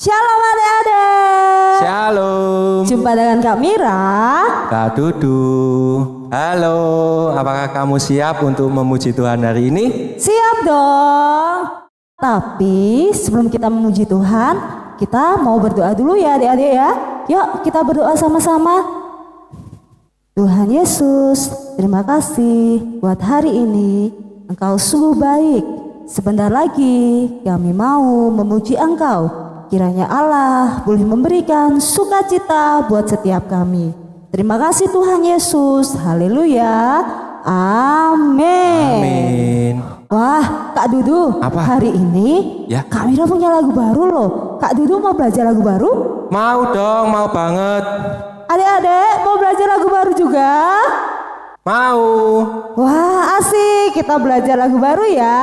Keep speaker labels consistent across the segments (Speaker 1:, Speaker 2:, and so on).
Speaker 1: Shalom adik-adik.
Speaker 2: Shalom.
Speaker 1: Jumpa dengan Kak Mira.
Speaker 2: Kak Dudu. Halo, apakah kamu siap untuk memuji Tuhan hari ini?
Speaker 1: Siap dong. Tapi sebelum kita memuji Tuhan, kita mau berdoa dulu ya adik-adik ya. Yuk kita berdoa sama-sama. Tuhan Yesus, terima kasih buat hari ini. Engkau sungguh baik. Sebentar lagi kami mau memuji Engkau. Kiranya Allah boleh memberikan sukacita buat setiap kami. Terima kasih Tuhan Yesus. Haleluya. Amin.
Speaker 2: Amin.
Speaker 1: Wah, Kak Dudu,
Speaker 2: Apa?
Speaker 1: hari ini
Speaker 2: Ya.
Speaker 1: Kak Mira punya lagu baru loh. Kak Dudu mau belajar lagu baru?
Speaker 2: Mau dong, mau banget.
Speaker 1: Adik-adik mau belajar lagu baru juga?
Speaker 2: Mau.
Speaker 1: Wah, asik. Kita belajar lagu baru ya.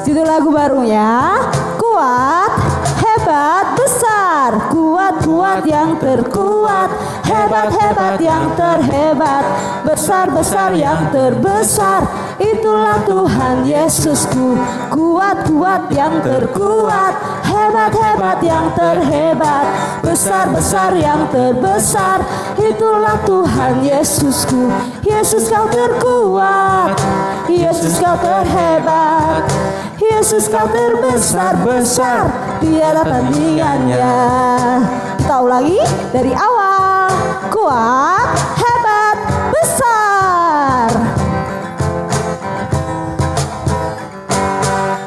Speaker 1: Judul lagu barunya Kuat, Hebat, Besar. Kuat-kuat yang terkuat, hebat-hebat yang terhebat, besar-besar yang terbesar. Itulah Tuhan Yesusku. Kuat-kuat yang terkuat, hebat-hebat yang terhebat, besar-besar yang terbesar. Itulah Tuhan Yesusku. Yesus kau terkuat, Yesus kau terhebat, Yesus kau terbesar-besar, tiada tandingannya. Kita ulangi dari awal. Kuat, hebat, besar.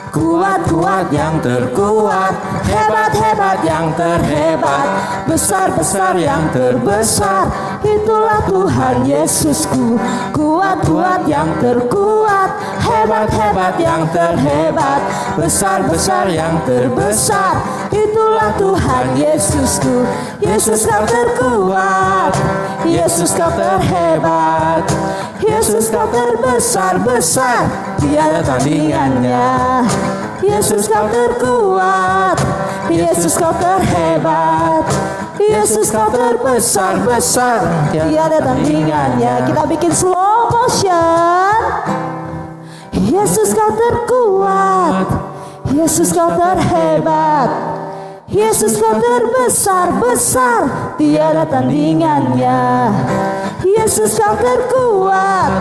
Speaker 2: Kuat-kuat yang terkuat, hebat-hebat yang terhebat, besar-besar yang terbesar. Itulah Tuhan Yesusku. Kuat-kuat yang terkuat, hebat-hebat yang terhebat, besar-besar yang terbesar. Itulah Tuhan Yesusku. Yesus kau terkuat, Yesus kau terhebat, Yesus kau terbesar-besar, tiada tandingannya. Yesus kau terkuat, Yesus kau terhebat, Yesus kau terbesar-besar,
Speaker 1: Tiada tandingannya. Kita bikin slow motion. Yesus kau terkuat, Yesus kau terhebat, Yesus kau terbesar-besar, tiada tandingannya. Yesus kau terkuat,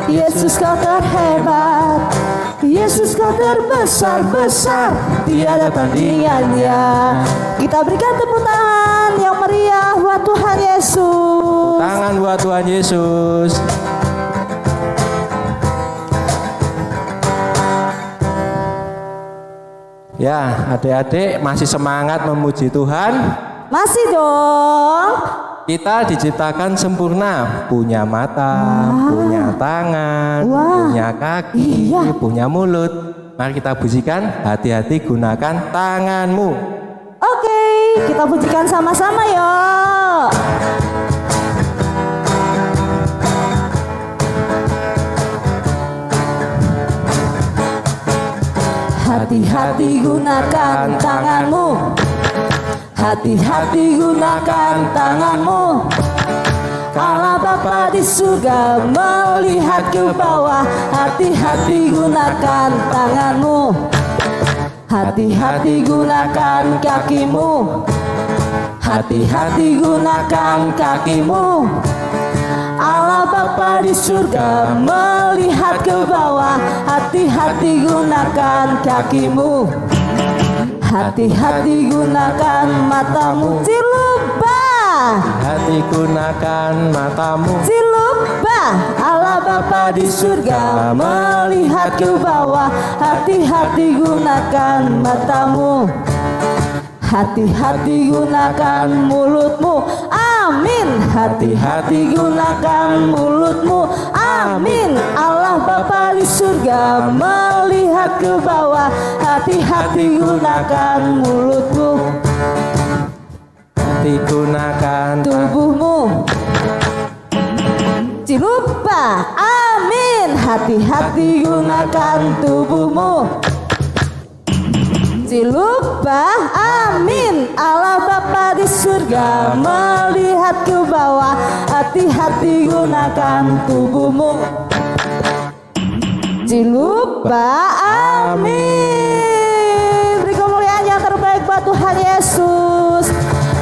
Speaker 1: Yesus kau terhebat, Yesus kau terbesar-besar, tiada tandingannya. Kita berikan tepuk tangan yang meriah buat Tuhan Yesus.
Speaker 2: Tangan buat Tuhan Yesus. Ya, adik-adik masih semangat memuji Tuhan?
Speaker 1: Masih dong.
Speaker 2: Kita diciptakan sempurna, punya mata, punya tangan,
Speaker 1: Wah.
Speaker 2: punya kaki,
Speaker 1: Iya.
Speaker 2: punya mulut. Mari kita pujikan, hati-hati gunakan tanganmu.
Speaker 1: Oke, kita pujikan sama-sama yuk. Hati-hati gunakan tanganmu. Hati-hati gunakan tanganmu. Allah Bapa di surga melihat ke bawah. Hati-hati gunakan tanganmu. Hati-hati gunakan kakimu. Hati-hati gunakan kakimu. Allah Bapa di surga melihat ke bawah. Hati-hati gunakan kakimu. Hati-hati gunakan matamu. Ciluba,
Speaker 2: Hati gunakan matamu.
Speaker 1: ciluba. Allah Bapa di surga melihat ke bawah. Hati-hati gunakan matamu. Hati-hati gunakan mulutmu. Amin. Hati-hati gunakan mulutmu. Amin. Allah Bapa di surga melihat ke bawah. Hati-hati gunakan mulutmu.
Speaker 2: Hati gunakan
Speaker 1: Tubuhmu. Ciluba. Amin. Hati-hati gunakan tubuhmu. Cilupah, amin. Allah Bapa di surga melihat ke bawah. Hati-hati gunakan tubuhmu. Cilupah, amin. Beri kemuliaan yang terbaik buat Tuhan Yesus.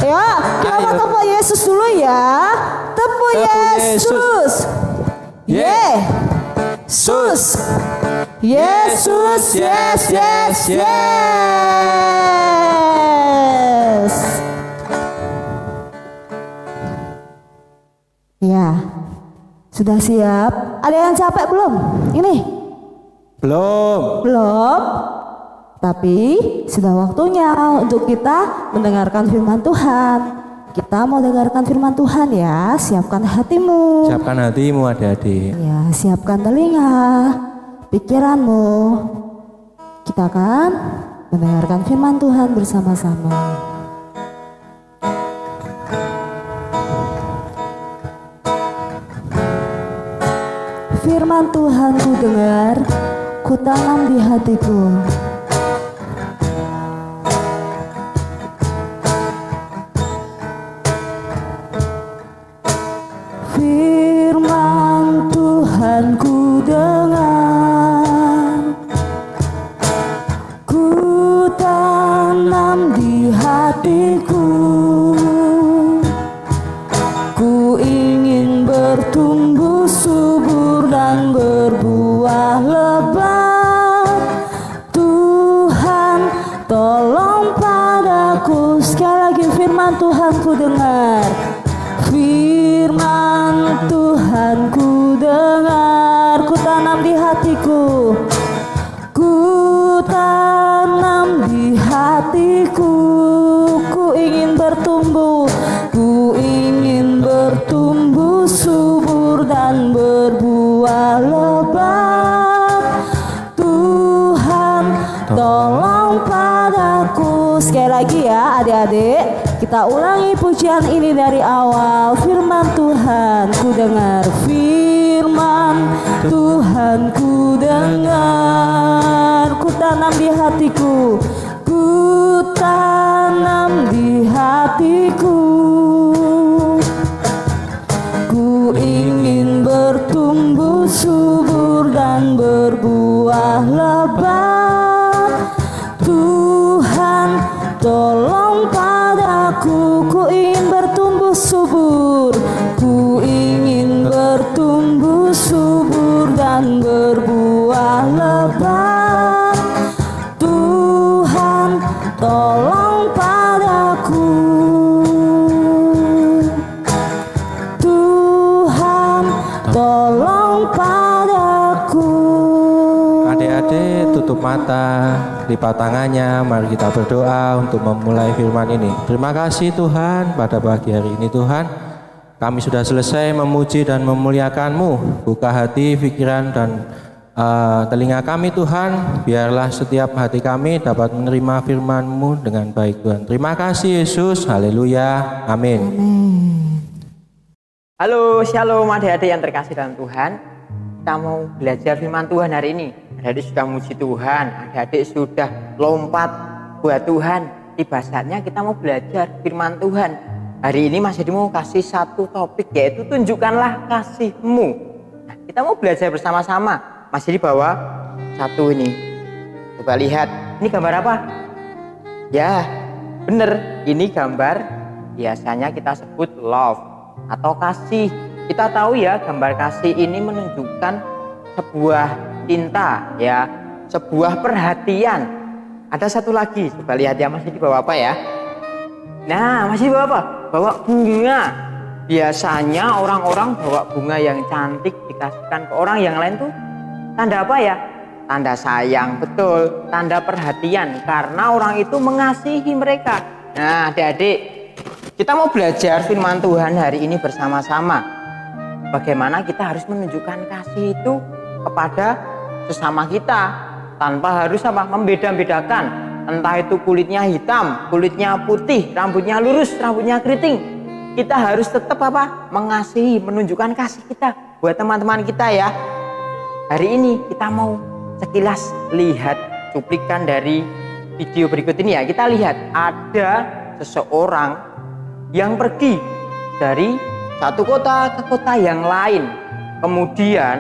Speaker 1: Ya, kita mau tepuk Yesus dulu ya. Tepuk Yesus. Yesus. Yesus, yes, yes, yes. Ya, sudah siap? Ada yang capek belum? Ini?
Speaker 2: Belum.
Speaker 1: Belum. Tapi sudah waktunya untuk kita mendengarkan firman Tuhan. Kita mau dengarkan firman Tuhan ya. Siapkan hatimu.
Speaker 2: Siapkan hatimu adik-adik.
Speaker 1: Ya, siapkan telinga, pikiranmu. Kita akan mendengarkan firman Tuhan bersama-sama. Firman Tuhan ku dengar, ku tanam di hatiku. Firman Tuhan ku dengar, ku tanam di hatiku. Ku ingin bertumbuh subur dan berbuah lebat. Tuhan tolong padaku. Sekali lagi firman Tuhan ku dengar. Firman Tuhan ku dengar, ku tanam di hatiku. Ku tanam di hatiku. Ku ingin bertumbuh, ku ingin bertumbuh subur dan berbuah lebat. Tuhan tolong padaku. Sekali lagi ya adik-adik, kita ulangi pujian ini dari awal. Firman Tuhan ku dengar, firman Tuhan ku dengar, ku tanam di hatiku, ku tanam di hatiku. Ku ingin bertumbuh subur dan berbuah lebat. Tuhan tolong padaku. Ku ingin bertumbuh subur, ku ingin bertumbuh subur dan berbuah lebat. Tuhan tolong padaku. Tuhan tolong padaku.
Speaker 2: Adik-adik tutup mata, lipat tangannya, mari kita berdoa untuk memulai firman ini. Terima kasih Tuhan, pada pagi hari ini Tuhan, kami sudah selesai memuji dan memuliakan-Mu. Buka hati, pikiran, dan telinga kami Tuhan, biarlah setiap hati kami dapat menerima firman-Mu dengan baik Tuhan. Terima kasih Yesus, haleluya, amin.
Speaker 3: Halo, shalom adik-adik yang terkasih dalam Tuhan. Kita mau belajar firman Tuhan hari ini. Adik-adik sudah muji Tuhan, adik-adik sudah lompat buat Tuhan. Tiba saatnya kita mau belajar firman Tuhan. Hari ini Mas Edi mau kasih satu topik, yaitu tunjukkanlah kasih-Mu. Nah, kita mau belajar bersama-sama. Mas Edi bawa satu ini. Coba lihat, ini gambar apa? Ya, bener, ini gambar biasanya kita sebut love atau kasih. Kita tahu ya, gambar kasih ini menunjukkan sebuah cinta ya, sebuah perhatian. Ada satu lagi, coba lihat ya, masih dibawa apa ya? Nah, masih bawa apa? Bawa bunga. Biasanya orang-orang bawa bunga yang cantik dikasihkan ke orang yang lain tuh tanda apa ya? Tanda sayang, betul, tanda perhatian, karena orang itu mengasihi mereka. Nah, adik-adik, kita mau belajar firman Tuhan hari ini bersama-sama. Bagaimana kita harus menunjukkan kasih itu kepada sesama kita tanpa harus apa? Membeda-bedakan. Entah itu kulitnya hitam, kulitnya putih, rambutnya lurus, rambutnya keriting. Kita harus tetap apa? Mengasihi, menunjukkan kasih kita buat teman-teman kita ya. Hari ini kita mau sekilas lihat cuplikan dari video berikut ini ya, kita lihat ada seseorang yang pergi dari satu kota ke kota yang lain. Kemudian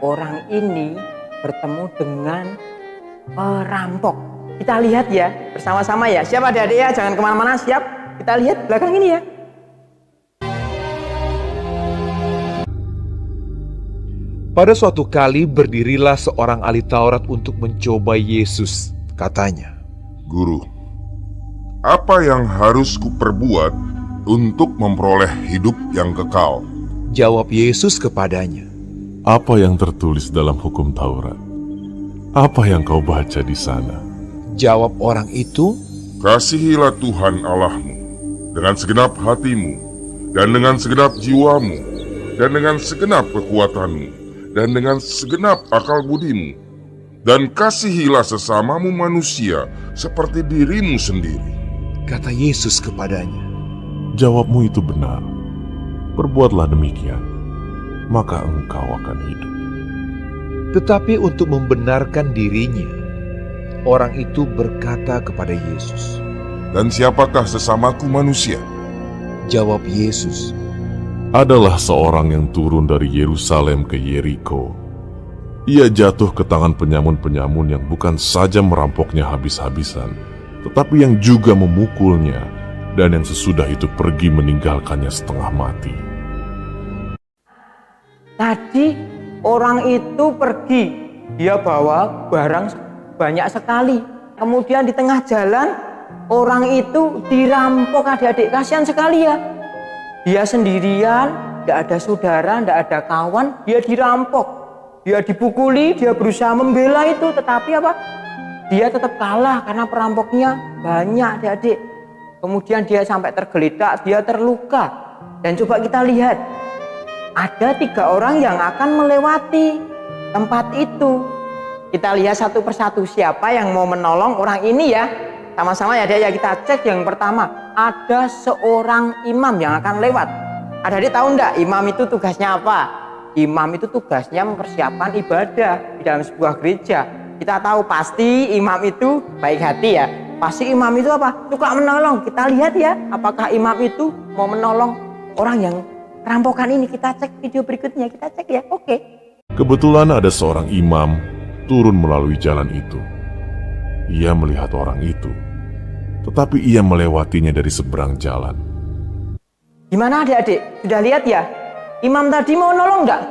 Speaker 3: orang ini bertemu dengan perampok. Kita lihat ya bersama-sama ya. Siap adik-adik ya, jangan kemana-mana, siap. Kita lihat belakang ini ya.
Speaker 4: Pada suatu kali berdirilah seorang ahli Taurat untuk mencoba Yesus. Katanya,
Speaker 5: Guru, apa yang harus kuperbuat untuk memperoleh hidup yang kekal?
Speaker 4: jawab Yesus kepadanya,
Speaker 6: Apa yang tertulis dalam hukum Taurat? Apa yang kau baca di sana?
Speaker 4: jawab orang itu,
Speaker 5: Kasihilah Tuhan Allahmu dengan segenap hatimu, dan dengan segenap jiwamu, dan dengan segenap kekuatanmu, dan dengan segenap akal budimu, dan kasihilah sesamamu manusia seperti dirimu sendiri.
Speaker 4: kata Yesus kepadanya.
Speaker 6: Jawabmu itu benar. Perbuatlah demikian, maka engkau akan hidup.
Speaker 4: Tetapi untuk membenarkan dirinya, orang itu berkata kepada Yesus,
Speaker 5: Dan siapakah sesamaku manusia?
Speaker 4: jawab Yesus,
Speaker 6: Adalah seorang yang turun dari Yerusalem ke Yeriko. Ia jatuh ke tangan penyamun-penyamun yang bukan saja merampoknya habis-habisan, tetapi yang juga memukulnya, dan yang sesudah itu pergi meninggalkannya setengah mati.
Speaker 3: Tadi orang itu pergi, dia bawa barang banyak sekali. Kemudian di tengah jalan orang itu dirampok adik-adik, kasihan sekali ya. Dia sendirian, tidak ada saudara, tidak ada kawan, dia dirampok. Dia dipukuli, dia berusaha membela itu, tetapi apa? Dia tetap kalah karena perampoknya banyak adik-adik. Kemudian dia sampai tergeletak, dia terluka. Dan coba kita lihat, ada 3 orang yang akan melewati tempat itu. Kita lihat satu persatu siapa yang mau menolong orang ini ya. Sama-sama ya dia, ya kita cek. Yang pertama, ada seorang imam yang akan lewat. Adik-adik tahu enggak imam itu tugasnya apa? Imam itu tugasnya mempersiapkan ibadah di dalam sebuah gereja. Kita tahu pasti imam itu baik hati ya. Pasti imam itu apa? Suka menolong. Kita lihat ya, apakah imam itu mau menolong orang yang perampokan ini. Kita cek video berikutnya, kita cek ya. Oke.
Speaker 6: Kebetulan ada seorang imam turun melalui jalan itu. Ia melihat orang itu, tetapi ia melewatinya dari seberang jalan.
Speaker 3: Gimana adik-adik? Sudah lihat ya? Imam tadi mau nolong enggak?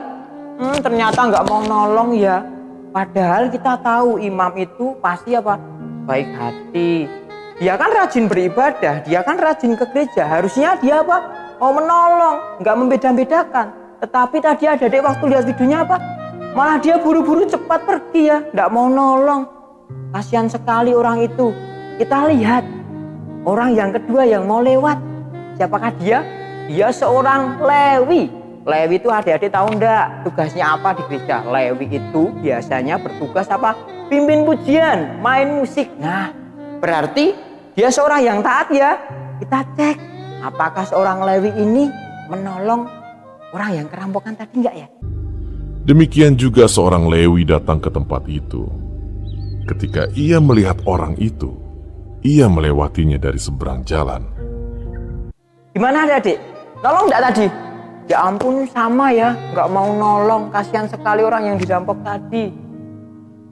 Speaker 3: Ternyata enggak mau nolong ya. Padahal kita tahu imam itu pasti apa? Baik hati. Dia kan rajin beribadah, dia kan rajin ke gereja. Harusnya dia apa? Mau menolong, enggak membeda-bedakan. Tetapi tadi adik-adik waktu lihat videonya apa? Malah dia buru-buru cepat pergi ya, enggak mau nolong. Kasihan sekali orang itu. Kita lihat orang yang kedua yang mau lewat. Siapakah dia? Dia seorang Lewi. Lewi itu adik-adik tahu enggak tugasnya apa di gereja? Lewi itu biasanya bertugas apa? Pimpin pujian, main musik. Nah, berarti dia seorang yang taat ya. Kita cek apakah seorang Lewi ini menolong orang yang kerampokan tadi enggak ya?
Speaker 6: Demikian juga seorang Lewi datang ke tempat itu. Ketika ia melihat orang itu, ia melewatinya dari seberang jalan.
Speaker 3: Gimana adik? Nolong enggak tadi? Ya ampun sama ya, nggak mau nolong. Kasihan sekali orang yang dirampok tadi.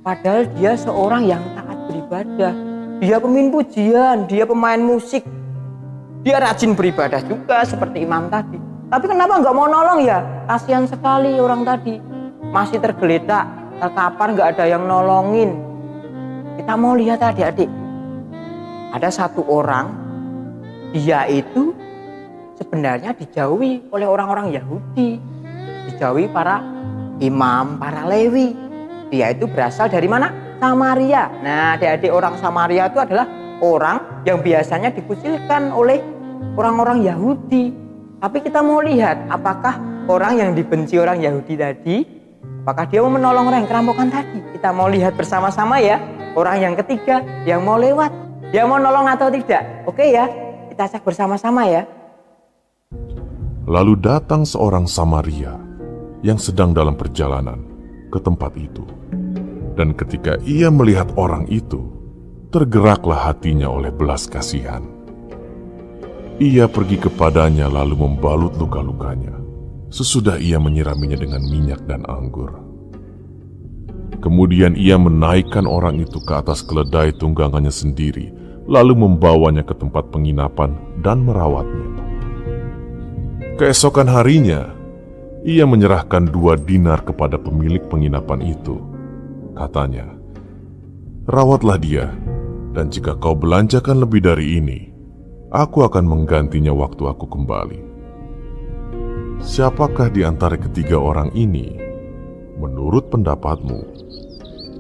Speaker 3: Padahal dia seorang yang taat beribadah. Dia pemimpin pujian, dia pemain musik. Dia rajin beribadah juga seperti imam tadi. Tapi kenapa nggak mau nolong ya? Kasihan sekali orang tadi. Masih tergeletak, terkapar, nggak ada yang nolongin. Kita mau lihat adik-adik. Ada satu orang, dia itu sebenarnya dijauhi oleh orang-orang Yahudi. Dijauhi para imam, para Lewi. Dia itu berasal dari mana? Samaria. Nah, adik-adik, orang Samaria itu adalah orang yang biasanya dikucilkan oleh orang-orang Yahudi. Tapi kita mau lihat apakah orang yang dibenci orang Yahudi tadi, apakah dia mau menolong orang yang kerampokan tadi? Kita mau lihat bersama-sama ya. Orang yang ketiga yang mau lewat, dia mau nolong atau tidak? Oke ya, kita cek bersama-sama ya.
Speaker 6: Lalu datang seorang Samaria yang sedang dalam perjalanan ke tempat itu. Dan ketika ia melihat orang itu, Tergeraklah hatinya oleh belas kasihan. Ia pergi kepadanya lalu membalut luka-lukanya. Sesudah ia menyiraminya dengan minyak dan anggur. Kemudian ia menaikkan orang itu ke atas keledai tunggangannya sendiri, lalu membawanya ke tempat penginapan dan merawatnya. Keesokan harinya, ia menyerahkan 2 dinar kepada pemilik penginapan itu. Katanya, "Rawatlah dia, dan jika kau belanjakan lebih dari ini, aku akan menggantinya waktu aku kembali." Siapakah di antara ketiga orang ini, menurut pendapatmu,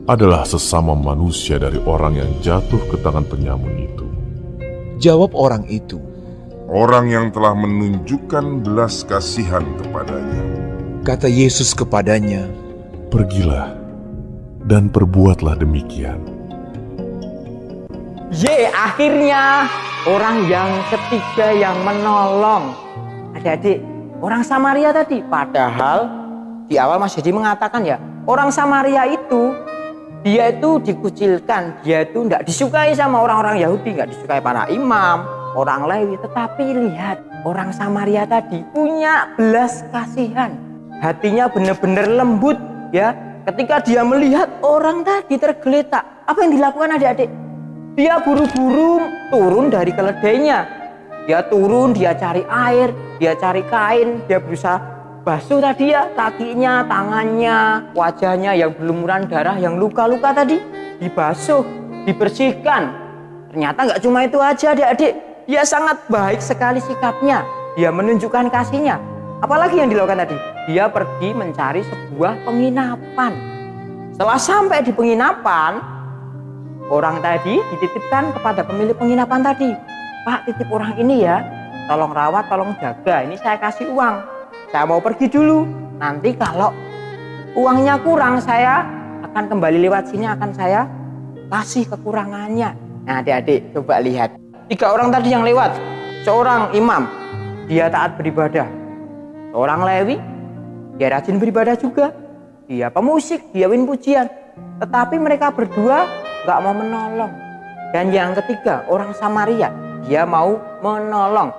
Speaker 6: adalah sesama manusia dari orang yang jatuh ke tangan penyamun itu?
Speaker 4: Jawab orang itu,
Speaker 5: Orang yang telah menunjukkan belas kasihan kepadanya.
Speaker 4: kata Yesus kepadanya,
Speaker 6: Pergilah dan perbuatlah demikian.
Speaker 3: Akhirnya orang yang ketiga yang menolong. Adik-adik, orang Samaria tadi. Padahal di awal Mas Dedi mengatakan ya, orang Samaria itu, dia itu dikucilkan, dia itu tidak disukai sama orang-orang Yahudi, nggak disukai para imam, orang Lewi. Tetapi lihat, orang Samaria tadi punya belas kasihan. Hatinya benar-benar lembut ya. Ketika dia melihat orang tadi tergeletak, apa yang dilakukan adik-adik? Dia buru-buru turun dari keledainya. Dia turun, dia cari air, dia cari kain, dia berusaha basuh tadi ya, kakinya, tangannya, wajahnya yang berlumuran darah, yang luka-luka tadi dibasuh, dibersihkan. Ternyata nggak cuma itu aja adik-adik, dia sangat baik sekali sikapnya, dia menunjukkan kasihnya. Apalagi yang dilakukan tadi? Dia pergi mencari sebuah penginapan. Setelah sampai di penginapan, orang tadi dititipkan kepada pemilik penginapan tadi. "Pak, titip orang ini ya, tolong rawat, tolong jaga, ini saya kasih uang. Saya mau pergi dulu, nanti kalau uangnya kurang saya akan kembali lewat sini, akan saya kasih kekurangannya." Nah adik-adik coba lihat, 3 orang tadi yang lewat. Seorang imam, dia taat beribadah. Seorang Lewi, dia rajin beribadah juga. Dia pemusik, dia win pujian. Tetapi mereka berdua gak mau menolong. Dan yang ketiga, orang Samaria, dia mau menolong.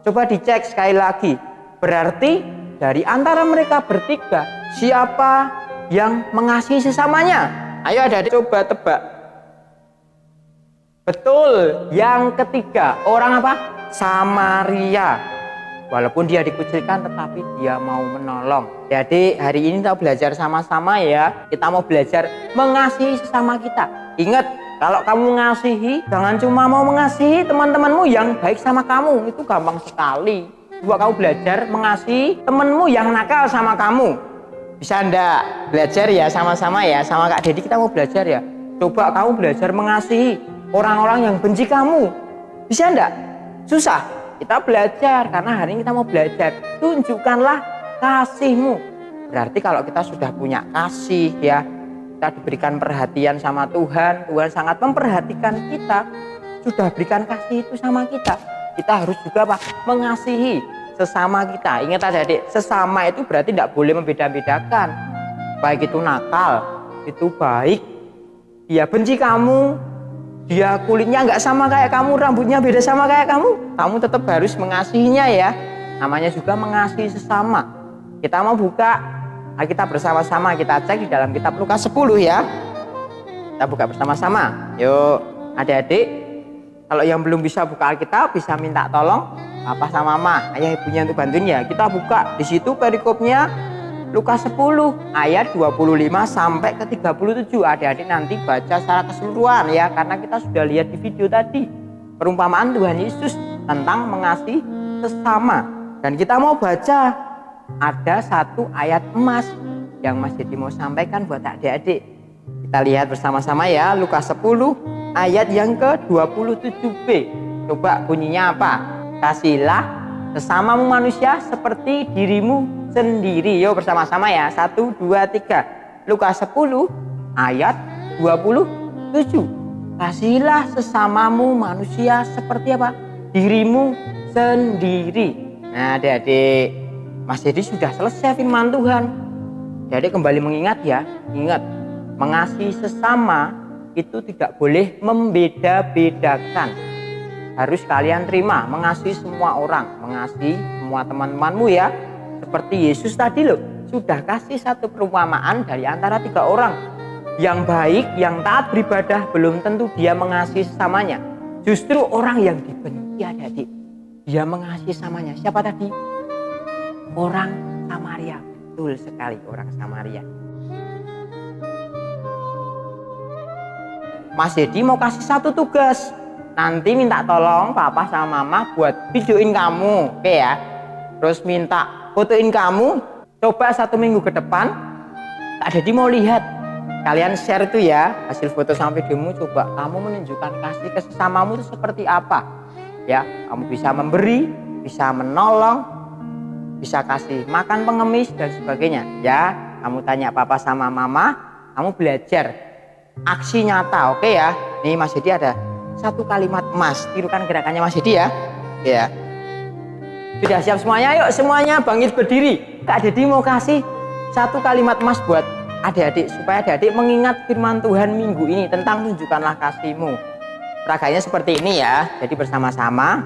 Speaker 3: Coba dicek sekali lagi. Berarti dari antara mereka bertiga, siapa yang mengasihi sesamanya? Ayo adik-adik coba tebak. Betul, yang ketiga, orang apa? Samaria. Walaupun dia dikucilkan tetapi dia mau menolong. Jadi hari ini kita belajar sama-sama ya. Kita mau belajar mengasihi sesama kita. Ingat, kalau kamu mengasihi, jangan cuma mau mengasihi teman-temanmu yang baik sama kamu. Itu gampang sekali. Coba kamu belajar mengasihi temanmu yang nakal sama kamu. Bisa enggak? Belajar ya sama-sama ya. Sama Kak Dedi kita mau belajar ya. Coba kamu belajar mengasihi orang-orang yang benci kamu. Bisa enggak? Susah. Kita belajar, karena hari ini kita mau belajar. Tunjukkanlah kasihmu. Berarti kalau kita sudah punya kasih ya, kita diberikan perhatian sama Tuhan, Tuhan sangat memperhatikan kita, sudah berikan kasih itu sama kita. Kita harus juga apa? Mengasihi sesama kita. Ingat adik-adik, sesama itu berarti tidak boleh membeda-bedakan. Baik itu nakal, itu baik, dia benci kamu, dia kulitnya nggak sama kayak kamu, rambutnya beda sama kayak kamu tetap harus mengasihinya ya. Namanya juga mengasihi sesama. Kita mau buka Alkitab bersama-sama, kita cek di dalam kitab Lukas 10 ya. Kita buka bersama-sama. Yuk adik-adik, kalau yang belum bisa buka Alkitab bisa minta tolong papa sama mama, ayah ibunya untuk bantuin ya. Kita buka di situ perikopnya Lukas 10 ayat 25 sampai ke 37. Adik-adik nanti baca secara keseluruhan ya, karena kita sudah lihat di video tadi perumpamaan Tuhan Yesus tentang mengasihi sesama. Dan kita mau baca ada satu ayat emas yang Mas Dedi mau sampaikan buat adik-adik. Kita lihat bersama-sama ya, Lukas 10 ayat yang ke-27b. Coba bunyinya apa? Kasihilah sesamamu manusia seperti dirimu sendiri. Yuk bersama-sama ya. 1, 2, 3. Lukas 10 ayat 27. Kasihilah sesamamu manusia seperti apa? Dirimu sendiri. Nah adik-adik, Mas Dedi sudah selesai firman Tuhan. Adik-adik kembali mengingat ya. Ingat, mengasihi sesama itu tidak boleh membeda-bedakan. Harus kalian terima, mengasihi semua orang, mengasihi semua teman-temanmu ya. Seperti Yesus tadi loh, sudah kasih satu perumpamaan dari antara 3 orang. Yang baik, yang taat beribadah belum tentu dia mengasihi sesamanya. Justru orang yang dibenci adik-adik, dia mengasihi sesamanya. Siapa tadi? Orang Samaria. Betul sekali, orang Samaria. Mas Dedi mau kasih satu tugas. Nanti minta tolong papa sama mama buat videoin kamu, oke ya. Terus minta fotoin kamu. Coba 1 minggu ke depan, Kak Dedi mau lihat. Kalian share itu ya, hasil foto sama videomu. Coba kamu menunjukkan kasih ke sesamamu itu seperti apa. Ya, kamu bisa memberi, bisa menolong, bisa kasih makan pengemis dan sebagainya. Ya, kamu tanya papa sama mama, kamu belajar aksi nyata, oke ya. Nih Mas Dedi ada 1 kalimat emas, tirukan gerakannya Mas Dedi ya. Ya. Sudah siap semuanya? Yuk semuanya bangkit berdiri. Kak Dedi mau kasih 1 kalimat emas buat adik-adik supaya adik-adik mengingat firman Tuhan minggu ini tentang tunjukkanlah kasih-Mu. Raganya seperti ini ya. Jadi bersama-sama.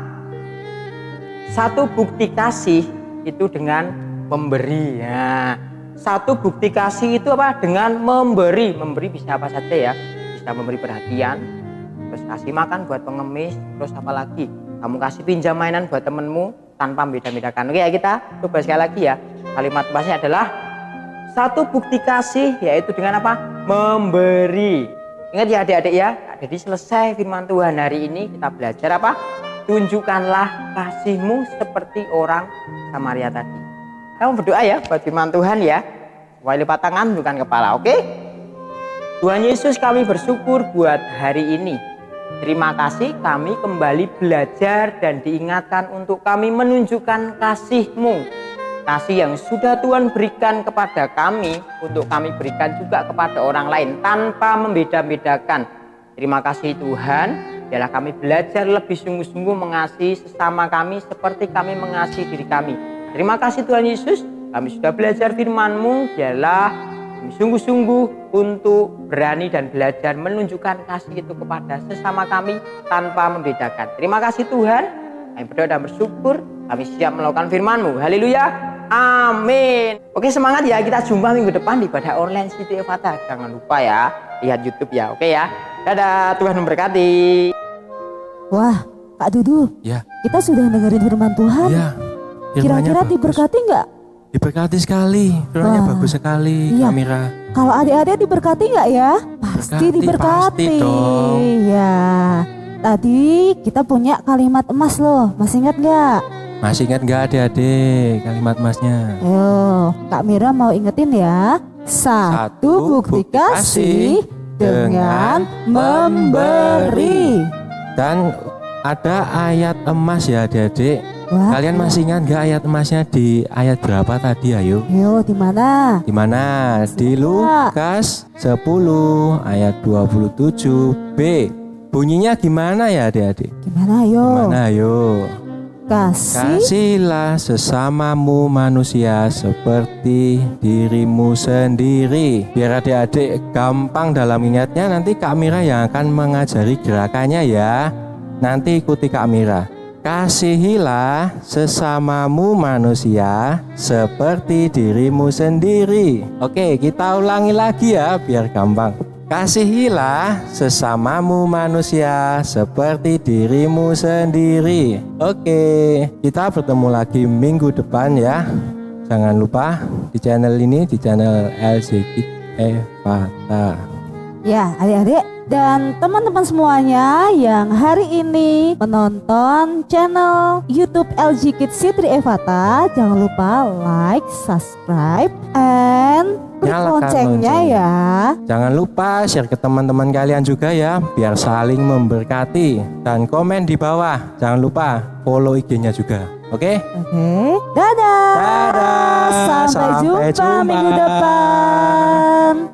Speaker 3: 1 bukti kasih itu dengan memberi. Ya. 1 bukti kasih itu apa? Dengan memberi. Memberi bisa apa saja ya. Bisa memberi perhatian, terus kasih makan buat pengemis, terus apa lagi? Kamu kasih pinjam mainan buat temenmu tanpa membeda-bedakan. Oke ya, kita coba sekali lagi ya. Kalimat emasnya adalah 1 bukti kasih, yaitu dengan apa? Memberi. Ingat ya adik-adik ya. Jadi selesai firman Tuhan hari ini kita belajar apa? Tunjukkanlah kasih-Mu seperti orang Samaria tadi. Kamu berdoa ya buat firman Tuhan ya. Supaya lipat tangan bukan kepala, oke? Tuhan Yesus, kami bersyukur buat hari ini. Terima kasih kami kembali belajar dan diingatkan untuk kami menunjukkan kasih-Mu. Kasih yang sudah Tuhan berikan kepada kami, untuk kami berikan juga kepada orang lain tanpa membeda-bedakan. Terima kasih Tuhan, biarlah kami belajar lebih sungguh-sungguh mengasihi sesama kami seperti kami mengasihi diri kami. Terima kasih Tuhan Yesus, kami sudah belajar firman-Mu, biarlah kami sungguh-sungguh untuk berani dan belajar menunjukkan kasih itu kepada sesama kami tanpa membedakan. Terima kasih Tuhan, kami berdoa dan bersyukur, kami siap melakukan firman-Mu. Haleluya, amin. Oke, semangat ya, kita jumpa minggu depan di ibadah online City Evata. Jangan lupa ya, lihat YouTube ya, oke ya. Dadah, Tuhan memberkati.
Speaker 1: Wah, Kak Dudu,
Speaker 2: Ya,
Speaker 1: kita sudah dengerin firman Tuhan.
Speaker 2: ya.
Speaker 1: Kira-kira
Speaker 2: Firmannya bagus.
Speaker 1: diberkati nggak?
Speaker 2: Diberkati sekali, firmannya
Speaker 1: Wah,
Speaker 2: bagus sekali,
Speaker 1: iya.
Speaker 2: Kamira.
Speaker 1: Kalau adik-adik diberkati nggak ya? Pasti diberkati.
Speaker 2: Pasti dong.
Speaker 1: Ya. Tadi kita punya kalimat emas loh, masih ingat nggak?
Speaker 2: Masih ingat nggak adik-adik kalimat emasnya?
Speaker 1: Ayo, Kak Mira mau ingetin ya. 1 bukti kasih dengan memberi.
Speaker 2: Dan ada ayat emas ya adik-adik.
Speaker 1: Wah,
Speaker 2: Kalian masih ingat nggak ayat emasnya di ayat berapa tadi? Ayo.
Speaker 1: ayo di mana?
Speaker 2: Di mana? Di Lukas 10 ayat 27b. Bunyinya gimana ya adik-adik?
Speaker 1: Gimana ayo?
Speaker 2: Gimana ayo?
Speaker 1: Kasih
Speaker 2: Kasihilah sesamamu manusia seperti dirimu sendiri. Biar adik-adik gampang dalam ingatnya, nanti Kak Mira yang akan mengajari gerakannya ya. Nanti ikuti Kak Mira. Kasihilah sesamamu manusia seperti dirimu sendiri. Oke, kita ulangi lagi ya biar gampang. Kasihilah sesamamu manusia seperti dirimu sendiri. Oke, kita bertemu lagi minggu depan ya. Jangan lupa di channel ini, di channel LC Kids Evata.
Speaker 1: ya adik-adik dan teman-teman semuanya yang hari ini menonton channel YouTube LG Kids City Evata, jangan lupa like, subscribe, and klik
Speaker 2: Nyalakan
Speaker 1: loncengnya
Speaker 2: lonceng.
Speaker 1: ya.
Speaker 2: Jangan lupa share ke teman-teman kalian juga ya, biar saling memberkati. Dan komen di bawah. Jangan lupa follow IG-nya juga. Oke?
Speaker 1: Oke, dadah.
Speaker 2: Dadah.
Speaker 1: Sampai jumpa minggu depan.